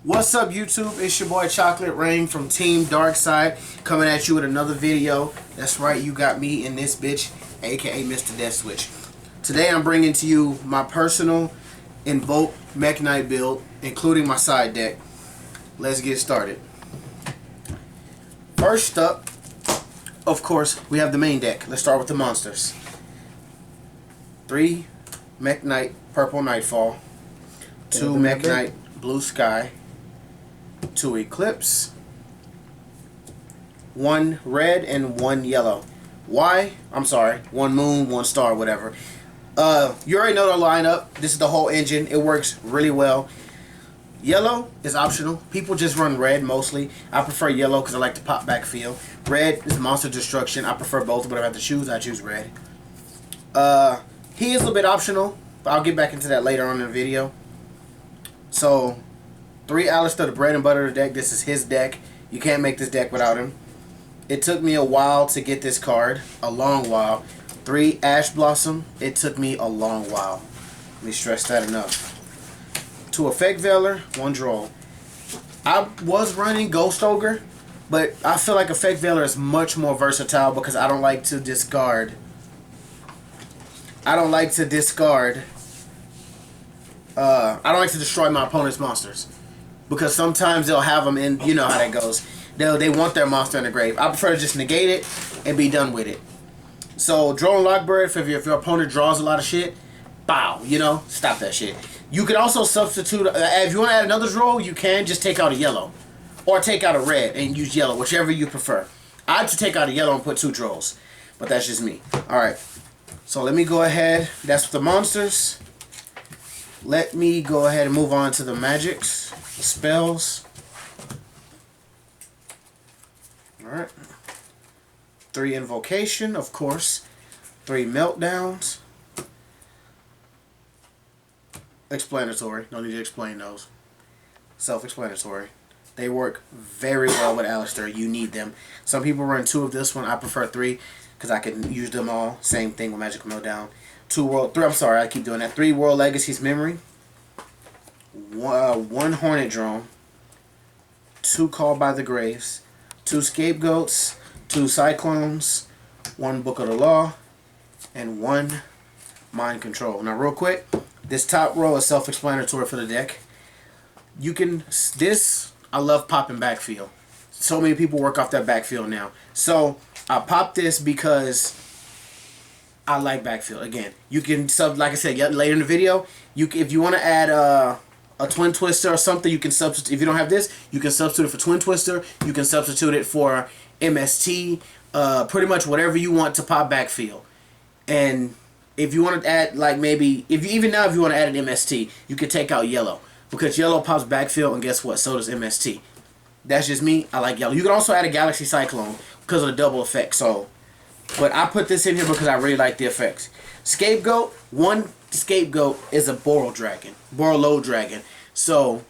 What's up, YouTube? It's your boy Chocolate Rain from Team Darkside coming at you with another video. That's right, you got me in this bitch, aka Mr. Death Switch. Today I'm bringing to you my personal Invoked Mekk Knight build, including my side deck. Let's get started. First up, of course, we have the main deck. Let's start with the monsters. 3 Mekk Knight Purple Nightfall, 2 Mekk Knight Blue Sky, 2 Eclipse, 1 red and 1 yellow. Why? I'm sorry. 1 moon, 1 star, whatever. You already know the lineup. This is the whole engine. It works really well. Yellow is optional. People just run red mostly. I prefer yellow because I like the pop back feel. Red is monster destruction. I prefer both, but if I have to choose, I choose red. He is a little bit optional, but I'll get back into that later on in the video. So 3 Alistair, the bread and butter of the deck. This is his deck. You can't make this deck without him. It took me a while to get this card. A long while. 3 Ash Blossom. It took me a long while. Let me stress that enough. 2 Effect Veiler, 1 Droll. I was running Ghost Ogre, but I feel like Effect Veiler is much more versatile because I don't like to discard. I don't like to destroy my opponent's monsters. Because sometimes they'll have them in, you know how that goes. They want their monster in the grave. I prefer to just negate it and be done with it. So, Drone Lockbird, if your opponent draws a lot of shit, bow, stop that shit. You can also substitute, if you want to add another draw, you can just take out a yellow. Or take out a red and use yellow, whichever you prefer. I'd just take out a yellow and put 2 draws. But that's just me. Alright, so let me go ahead. That's the monsters. Let me go ahead and move on to the magics. Spells. Alright. 3 Invocation, of course. 3 Meltdowns. Explanatory. No need to explain those. Self-explanatory. They work very well with Alistair. You need them. Some people run 2 of this one. I prefer 3 because I can use them all. Same thing with Magical Meltdown. 3 World Legacies Memory. 1 Hornet Drone. 2 Called by the Graves. 2 Scapegoats. 2 Cyclones. 1 Book of the Law. And 1 Mind Control. Now real quick, this top row is self-explanatory for the deck. I love popping backfield. So many people work off that backfield now. So I popped this because I like backfield. Again, you can like I said later in the video, if you want to add a Twin Twister or something, you can substitute. If you don't have this, you can substitute it for Twin Twister. You can substitute it for MST. Pretty much whatever you want to pop backfield. And if you want to add, like maybe, if you want to add an MST, you can take out yellow. Because yellow pops backfield, and guess what? So does MST. That's just me. I like yellow. You can also add a Galaxy Cyclone because of the double effect. So, but I put this in here because I really like the effects. Scapegoat. 1 Scapegoat is a Borreload Dragon. So,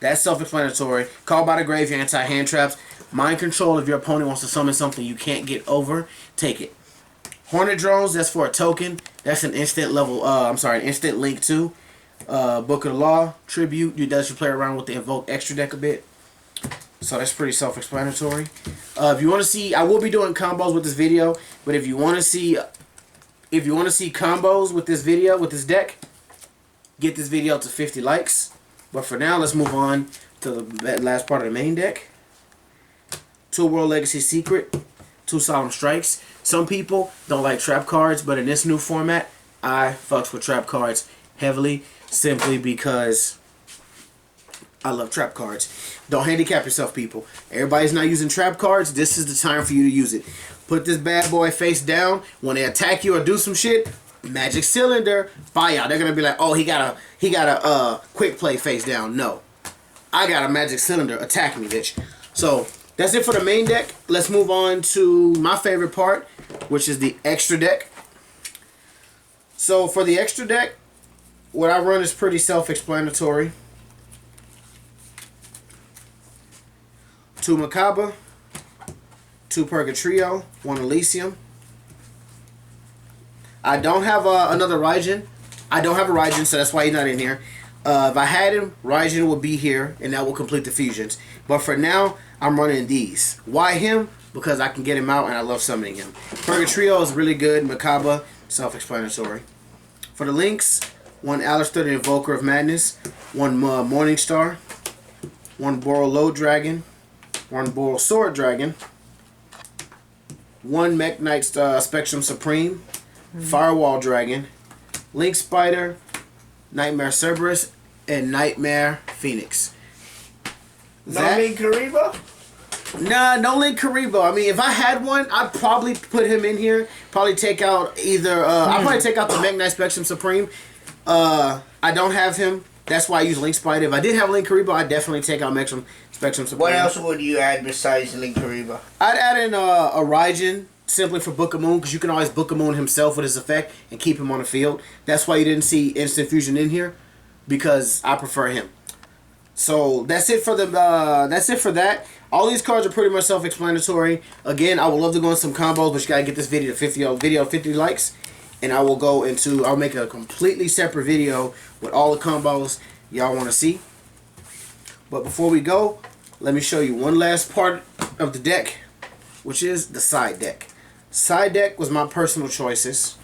that's self-explanatory. Called by the Grave, your anti-hand traps. Mind Control, if your opponent wants to summon something you can't get over, take it. Hornet Drones, that's for a token. That's an instant level, instant link too. Book of the Law, Tribute. You play around with the Invoked extra deck a bit. So that's pretty self-explanatory. If you want to see, I will be doing combos with this video, but if you want to see combos with this video, with this deck, get this video to 50 likes. But for now, let's move on to the last part of the main deck. 2 World Legacy Secret, 2 Solemn Strikes. Some people don't like trap cards, but in this new format, I fucks with trap cards heavily, simply because I love trap cards. Don't handicap yourself, people. Everybody's not using trap cards. This is the time for you to use it. Put this bad boy face down. When they attack you or do some shit, Magic Cylinder, fire. They're gonna be like, oh, he got a quick play face down. No, I got a Magic Cylinder. Attack me, bitch. So that's it for the main deck. Let's move on to my favorite part, which is the extra deck. So for the extra deck, what I run is pretty self-explanatory. 2 Macabre, 2 Purgatrio, 1 Elysium. I don't have another Raijin. I don't have a Raijin, so that's why he's not in here. If I had him, Raijin would be here, and that will complete the fusions. But for now, I'm running these. Why him? Because I can get him out, and I love summoning him. Purgatrio is really good. Makaba, self-explanatory. For the links, one Alistair, the Invoker of Madness, one Morningstar, one Boral Low Dragon, one Boral Sword Dragon, one Mekk Knight Spectrum Supreme, Firewall Dragon, Link Spider, Nightmare Cerberus, and Nightmare Phoenix. No Link Kariba? Nah, no Link Kariba. I mean, if I had one, I'd probably put him in here. Probably take out either... I'd probably take out the Mekk Knight Spectrum Supreme. I don't have him. That's why I use Link Spider. If I did have Link Kariba, I'd definitely take out Spectrum Supreme. What else would you add besides Link Kariba? I'd add in a Raijin, simply for Book of Moon, because you can always Book of Moon himself with his effect and keep him on the field. That's why you didn't see Instant Fusion in here, because I prefer him. So that's it for that. All these cards are pretty much self-explanatory. Again, I would love to go into some combos, but you gotta get this video to 50 likes, and I'll make a completely separate video with all the combos y'all want to see. But before we go, let me show you one last part of the deck, which is the side deck. Side deck was my personal choices,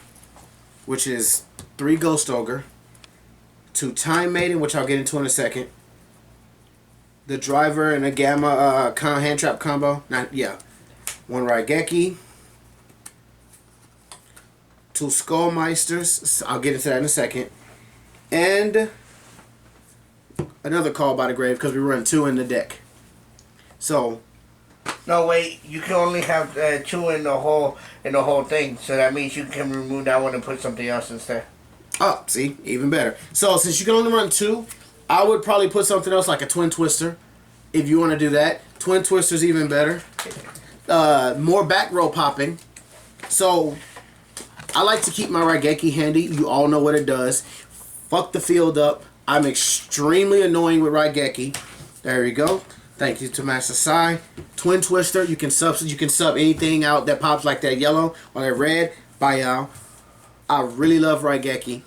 which is 3 Ghost Ogre, 2 Time Maiden, which I'll get into in a second, the Driver and a Gamma hand trap combo. 1 Raigeki, 2 Skullmeisters. I'll get into that in a second, and another Call by the Grave, because we run 2 in the deck. So. No, wait. You can only have 2 in the whole thing. So that means you can remove that one and put something else instead. Oh, see, even better. So since you can only run 2, I would probably put something else like a Twin Twister, if you want to do that. Twin Twister's even better. More back row popping. So I like to keep my Raigeki handy. You all know what it does. Fuck the field up. I'm extremely annoying with Raigeki. There we go. Thank you to Master Sai. Twin Twister, you can sub anything out that pops like that yellow or that red. Bye y'all. I really love Raigeki.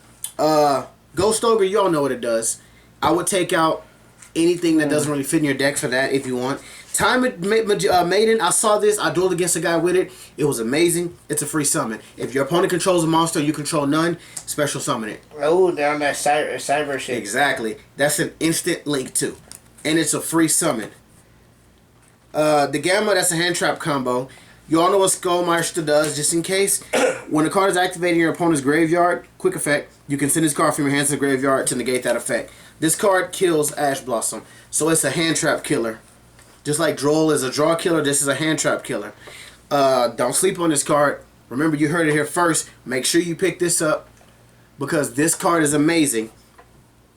Ghost Ogre, you all know what it does. I would take out anything that doesn't really fit in your deck for that if you want. Time Maiden, I saw this. I dueled against a guy with it. It was amazing. It's a free summon. If your opponent controls a monster, you control none, special summon it. Oh, down that cyber shit. Exactly. That's an instant link too. And it's a free summon. The Gamma, that's a hand trap combo. You all know what Skullmeister does, just in case. When a card is activated in your opponent's graveyard, quick effect, you can send this card from your hands to the graveyard to negate that effect. This card kills Ash Blossom, so it's a hand trap killer. Just like Droll is a draw killer, this is a hand trap killer. Don't sleep on this card. Remember, you heard it here first. Make sure you pick this up, because this card is amazing.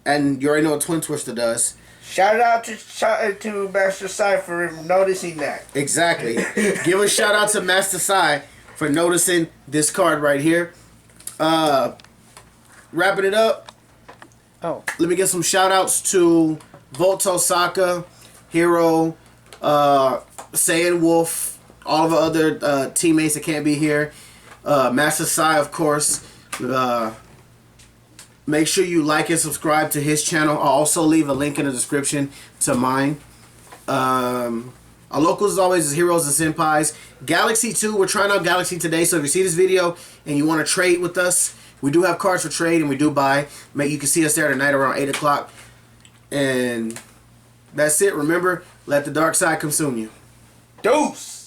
And you already know what Twin Twister does. Shout out to Master Sai for noticing that. Exactly. Give a shout out to Master Sai for noticing this card right here. Wrapping it up. Oh. Let me get some shout outs to Volto Saka, Hero, Saiyan Wolf, all of the other teammates that can't be here. Master Sai, of course. Make sure you like and subscribe to his channel. I'll also leave a link in the description to mine. Our locals, as always, is Heroes and Senpais. Galaxy 2, we're trying out Galaxy today, so if you see this video and you want to trade with us, we do have cards for trade and we do buy. You can see us there tonight around 8 o'clock. And that's it. Remember, let the dark side consume you. Deuce!